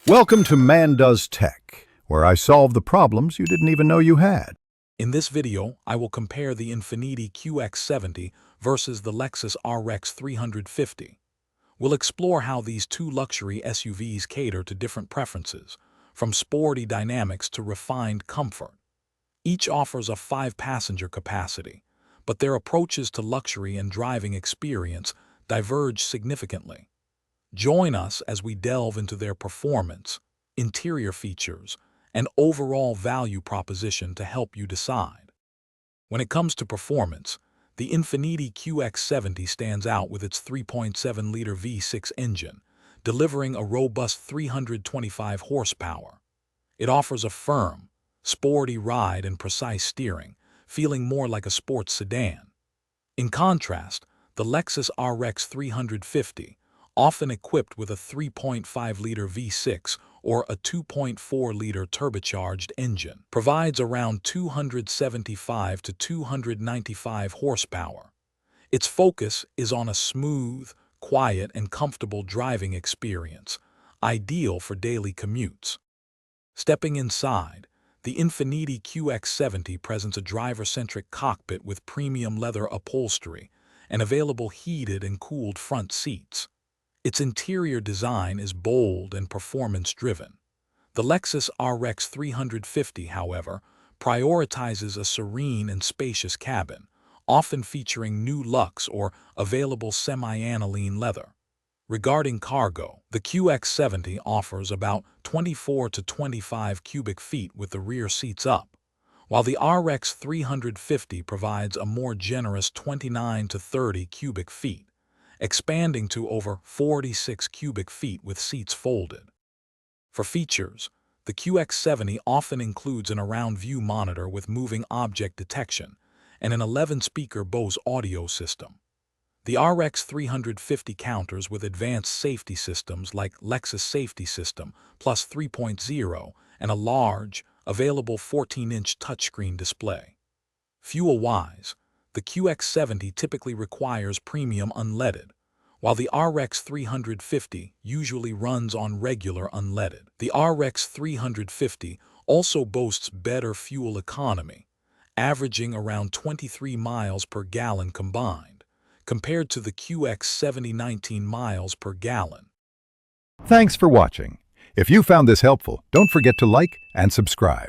Welcome to Man Does Tech, where I solve the problems you didn't even know you had. In this video, I will compare the Infiniti QX70 versus the Lexus RX 350. We'll explore how these two luxury SUVs cater to different preferences, from sporty dynamics to refined comfort. Each offers a 5-passenger capacity, but their approaches to luxury and driving experience diverge significantly. Join us as we delve into their performance, interior features, and overall value proposition to help you decide. When it comes to performance, the Infiniti QX70 stands out with its 3.7-liter V6 engine, delivering a robust 325 horsepower. It offers a firm, sporty ride and precise steering, feeling more like a sports sedan. In contrast, the Lexus RX 350, often equipped with a 3.5-liter V6 or a 2.4-liter turbocharged engine, provides around 275 to 295 horsepower. Its focus is on a smooth, quiet, and comfortable driving experience, ideal for daily commutes. Stepping inside, the Infiniti QX70 presents a driver-centric cockpit with premium leather upholstery and available heated and cooled front seats. Its interior design is bold and performance-driven. The Lexus RX 350, however, prioritizes a serene and spacious cabin, often featuring new luxe or available semi-aniline leather. Regarding cargo, the QX70 offers about 24 to 25 cubic feet with the rear seats up, while the RX 350 provides a more generous 29 to 30 cubic feet, expanding to over 46 cubic feet with seats folded. For features, the QX70 often includes an around-view monitor with moving object detection and an 11-speaker Bose audio system. The RX 350 counters with advanced safety systems like Lexus Safety System Plus 3.0 and a large, available 14-inch touchscreen display. Fuel-wise, the QX70 typically requires premium unleaded, while the RX 350 usually runs on regular unleaded. The RX 350 also boasts better fuel economy, averaging around 23 miles per gallon combined, compared to the QX70 19 miles per gallon. Thanks for watching. If you found this helpful, don't forget to like and subscribe.